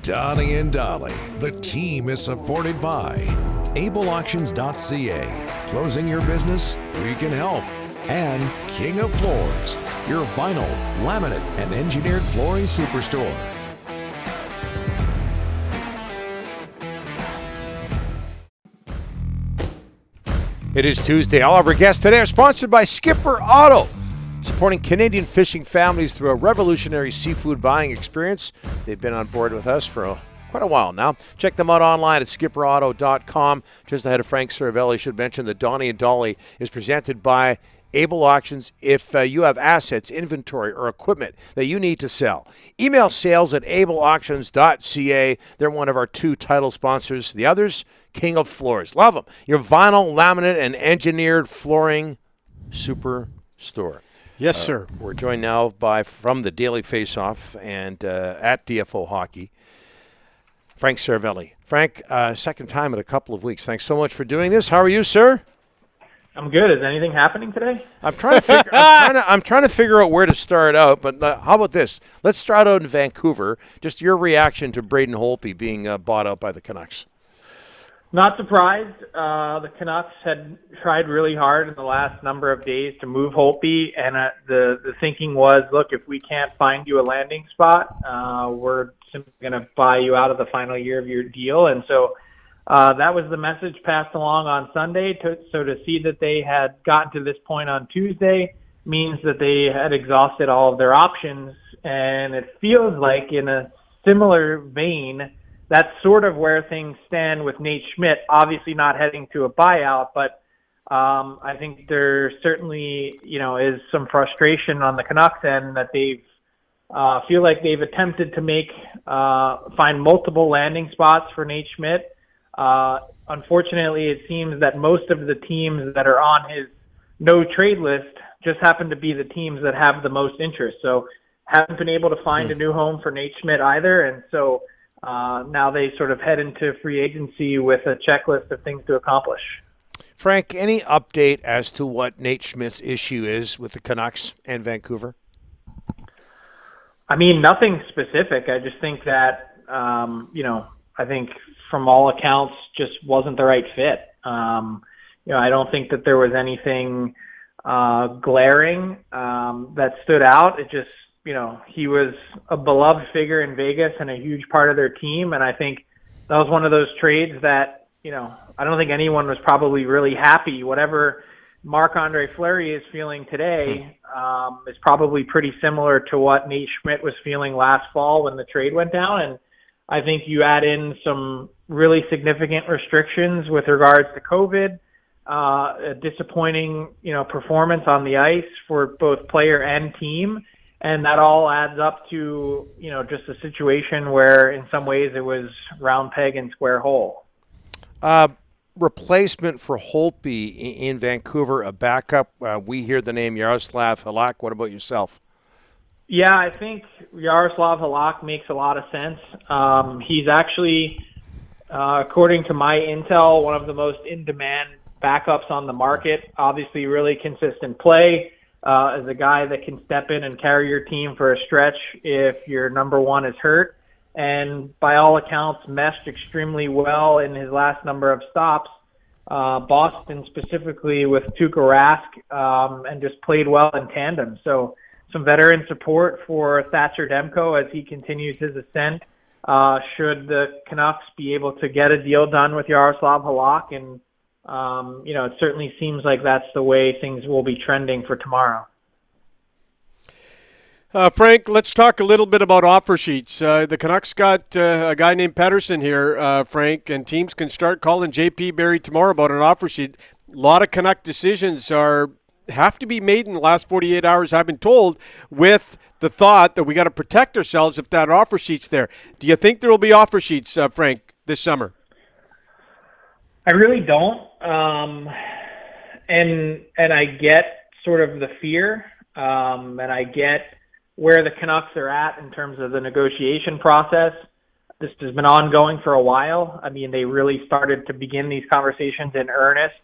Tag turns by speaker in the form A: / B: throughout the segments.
A: Donnie and Dolly. The team is supported by ableauctions.ca. Closing your business? We can help. And King of Floors, your vinyl, laminate, and engineered flooring superstore.
B: It is Tuesday. All of our guests today are sponsored by Skipper Auto, supporting Canadian fishing families through a revolutionary seafood buying experience. They've been on board with us for quite a while now. Check them out online at skipperauto.com. Just ahead of Frank Seravalli, should mention that Donnie and Dolly is presented by Able Auctions. If you have assets, inventory, or equipment that you need to sell, email sales at ableauctions.ca. They're one of our two title sponsors. The others, King of Floors. Love them. Your vinyl, laminate, and engineered flooring superstore.
C: Yes, sir.
B: We're joined now from the Daily Faceoff and at DFO Hockey, Frank Seravalli. Frank, second time in a couple of weeks. Thanks so much for doing this. How are you, sir?
D: I'm good. Is anything happening today?
B: I'm trying to figure out where to start out. But how about this? Let's start out in Vancouver. Just your reaction to Braden Holtby being bought out by the Canucks.
D: Not surprised. The Canucks had tried really hard in the last number of days to move Holtby, and the thinking was, look, if we can't find you a landing spot, we're simply going to buy you out of the final year of your deal. And so that was the message passed along on Sunday. So to see that they had gotten to this point on Tuesday means that they had exhausted all of their options, and it feels like in a similar vein, that's sort of where things stand with Nate Schmidt, obviously not heading to a buyout, but I think there certainly, is some frustration on the Canucks end that they've feel like they've attempted to find multiple landing spots for Nate Schmidt. Unfortunately, it seems that most of the teams that are on his no trade list just happen to be the teams that have the most interest. So haven't been able to find a new home for Nate Schmidt either, and so now they sort of head into free agency with a checklist of things to accomplish.
B: Frank, any update as to what Nate Schmidt's issue is with the Canucks and Vancouver?
D: I mean, nothing specific. I just think that, I think from all accounts just wasn't the right fit. I don't think that there was anything glaring that stood out. It just, he was a beloved figure in Vegas and a huge part of their team. And I think that was one of those trades that, I don't think anyone was probably really happy. Whatever Marc-Andre Fleury is feeling today is probably pretty similar to what Nate Schmidt was feeling last fall when the trade went down. And I think you add in some really significant restrictions with regards to COVID, a disappointing, performance on the ice for both player and team. And that all adds up to, just a situation where in some ways it was round peg and square hole.
B: Replacement for Holtby in Vancouver, a backup. We hear the name Yaroslav Halak. What about yourself?
D: Yeah, I think Yaroslav Halak makes a lot of sense. He's actually, according to my intel, one of the most in-demand backups on the market. Obviously, really consistent play. As a guy that can step in and carry your team for a stretch if your number one is hurt. And by all accounts, meshed extremely well in his last number of stops. Boston specifically with Tuukka Rask, and just played well in tandem. So some veteran support for Thatcher Demko as he continues his ascent. Should the Canucks be able to get a deal done with Yaroslav Halak, and it certainly seems like that's the way things will be trending for tomorrow.
C: Frank, let's talk a little bit about offer sheets. The Canucks got a guy named Pettersson here, Frank, and teams can start calling JP Barry tomorrow about an offer sheet. A lot of Canuck decisions have to be made in the last 48 hours, I've been told, with the thought that we got to protect ourselves if that offer sheet's there. Do you think there will be offer sheets, Frank, this summer?
D: I really don't. And I get sort of the fear, and I get where the Canucks are at in terms of the negotiation process. This has been ongoing for a while. I mean, they really started to begin these conversations in earnest,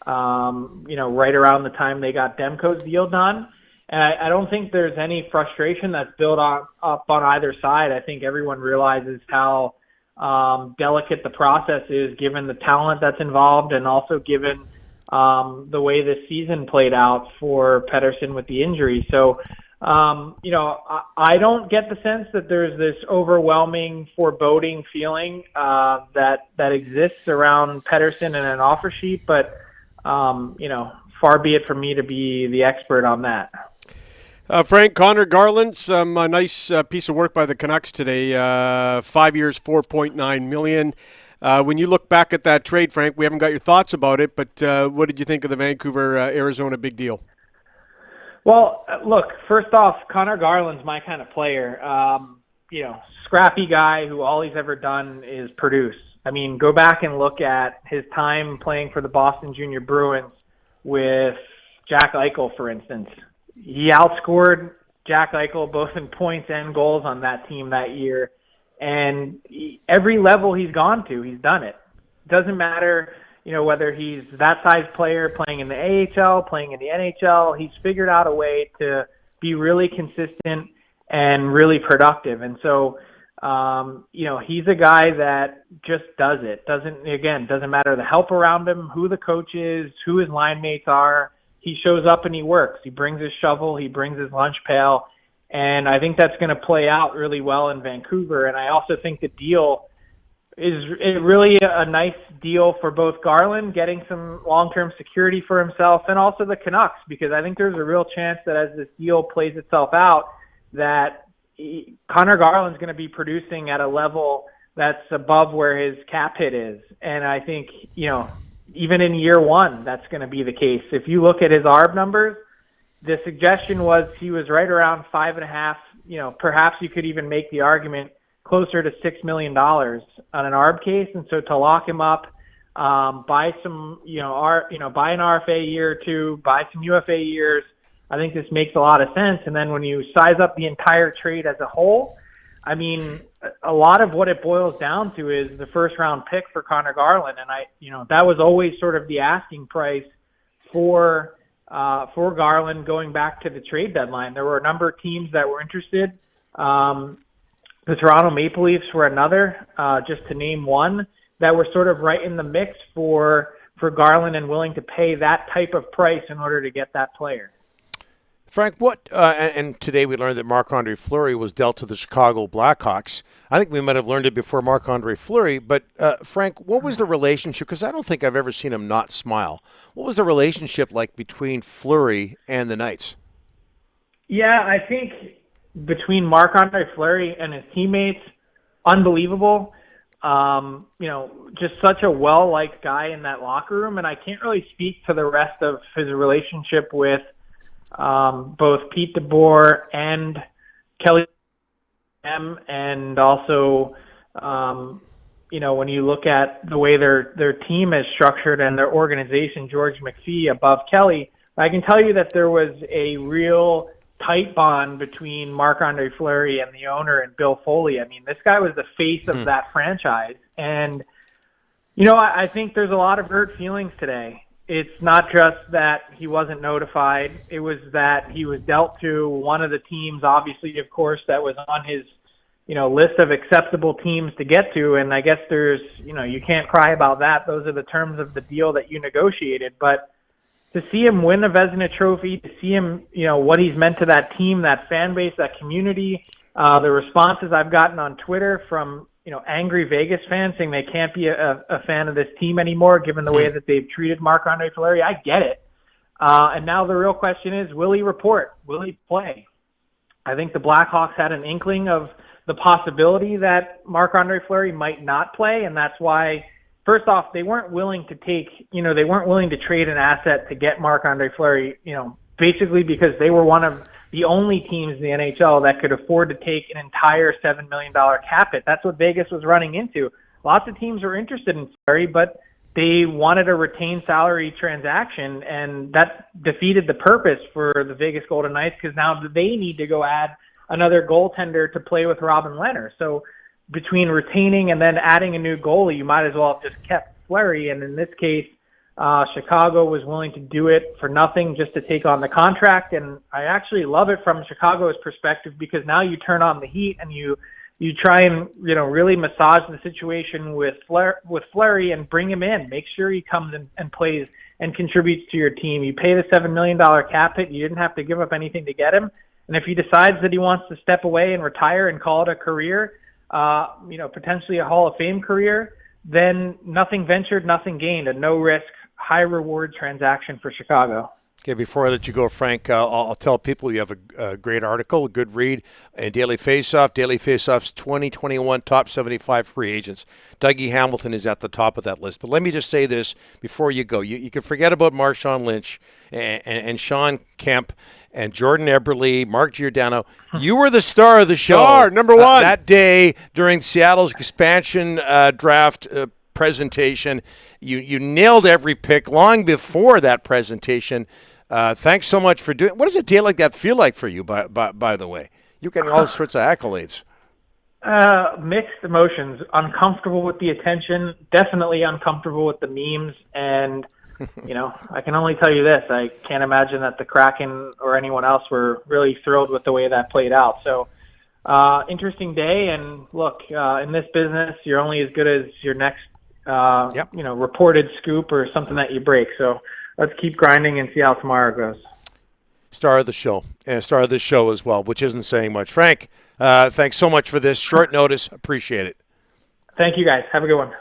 D: right around the time they got Demko's deal done. And I don't think there's any frustration that's built up on either side. I think everyone realizes how delicate the process is, given the talent that's involved, and also given the way this season played out for Pettersson with the injury. So, I don't get the sense that there's this overwhelming foreboding feeling that exists around Pettersson and an offer sheet, but far be it for me to be the expert on that.
C: Frank, Connor Garland, some nice piece of work by the Canucks today. 5 years, $4.9 million. When you look back at that trade, Frank, we haven't got your thoughts about it, but what did you think of the Vancouver Arizona big deal?
D: Well, look, first off, Connor Garland's my kind of player. Scrappy guy who all he's ever done is produce. I mean, go back and look at his time playing for the Boston Junior Bruins with Jack Eichel, for instance. He outscored Jack Eichel both in points and goals on that team that year. And every level he's gone to, he's done it. Doesn't matter, whether he's that size player playing in the AHL, playing in the NHL, he's figured out a way to be really consistent and really productive. And so, he's a guy that just does it. Doesn't matter the help around him, who the coach is, who his line mates are. He shows up and he works. He brings his shovel. He brings his lunch pail. And I think that's going to play out really well in Vancouver. And I also think the deal is really a nice deal for both Garland, getting some long-term security for himself, and also the Canucks, because I think there's a real chance that as this deal plays itself out, that Connor Garland's going to be producing at a level that's above where his cap hit is. And I think, even in year one, that's going to be the case. If you look at his ARB numbers, the suggestion was he was right around 5.5. Perhaps you could even make the argument closer to $6 million on an ARB case. And so to lock him up, buy some, buy an RFA year or two, buy some UFA years, I think this makes a lot of sense. And then when you size up the entire trade as a whole, I mean, a lot of what it boils down to is the first round pick for Connor Garland. And that was always sort of the asking price for Garland going back to the trade deadline. There were a number of teams that were interested. The Toronto Maple Leafs were another, just to name one, that were sort of right in the mix for Garland and willing to pay that type of price in order to get that player.
B: Frank, and today we learned that Marc-Andre Fleury was dealt to the Chicago Blackhawks. I think we might have learned it before Marc-Andre Fleury, but Frank, what was the relationship? Because I don't think I've ever seen him not smile. What was the relationship like between Fleury and the Knights?
D: Yeah, I think between Marc-Andre Fleury and his teammates, unbelievable. Just such a well-liked guy in that locker room, and I can't really speak to the rest of his relationship with both Pete DeBoer and Kelly M, and also, when you look at the way their team is structured and their organization, George McPhee above Kelly, I can tell you that there was a real tight bond between Marc-Andre Fleury and the owner and Bill Foley. I mean, this guy was the face of that franchise. And, I think there's a lot of hurt feelings today. It's not just that he wasn't notified. It was that he was dealt to one of the teams, obviously, of course, that was on his, list of acceptable teams to get to. And I guess there's, you can't cry about that. Those are the terms of the deal that you negotiated. But to see him win a Vezina Trophy, to see him, what he's meant to that team, that fan base, that community, the responses I've gotten on Twitter from, angry Vegas fans saying they can't be a fan of this team anymore given the way that they've treated Marc-Andre Fleury. I get it. And now the real question is, will he report? Will he play? I think the Blackhawks had an inkling of the possibility that Marc-Andre Fleury might not play, and that's why, first off, they weren't willing to trade an asset to get Marc-Andre Fleury, basically because they were one of the only teams in the NHL that could afford to take an entire $7 million cap hit. That's what Vegas was running into. Lots of teams were interested in Fleury, but they wanted a retained salary transaction, and that defeated the purpose for the Vegas Golden Knights because now they need to go add another goaltender to play with Robin Lehner. So between retaining and then adding a new goalie, you might as well have just kept Fleury, and in this case, Chicago was willing to do it for nothing just to take on the contract, and I actually love it from Chicago's perspective because now you turn on the heat and you try and really massage the situation with Fleury and bring him in. Make sure he comes in and plays and contributes to your team. You pay the $7 million cap hit. You didn't have to give up anything to get him. And if he decides that he wants to step away and retire and call it a career, potentially a Hall of Fame career, then nothing ventured, nothing gained, a no-risk, high-reward transaction for Chicago.
B: Okay, before I let you go, Frank, I'll tell people you have a great article, a good read, in Daily Faceoff. Daily Faceoff's 2021 top 75 free agents. Dougie Hamilton is at the top of that list. But let me just say this before you go. You can forget about Marshawn Lynch and Sean Kemp and Jordan Eberle, Mark Giordano. You were the star of the show.
C: Star, number one.
B: That day during Seattle's expansion draft presentation. You nailed every pick long before that presentation. Thanks so much for doing. What does a day like that feel like for you? By the way, you're getting all sorts of accolades.
D: Mixed emotions. Uncomfortable with the attention. Definitely uncomfortable with the memes. And I can only tell you this: I can't imagine that the Kraken or anyone else were really thrilled with the way that played out. So, interesting day. And look, in this business, you're only as good as your next, reported scoop or something that you break. So. Let's keep grinding and see how tomorrow goes.
B: Star of the show, and star of this show as well, which isn't saying much. Frank, thanks so much for this short notice. Appreciate it.
D: Thank you, guys. Have a good one.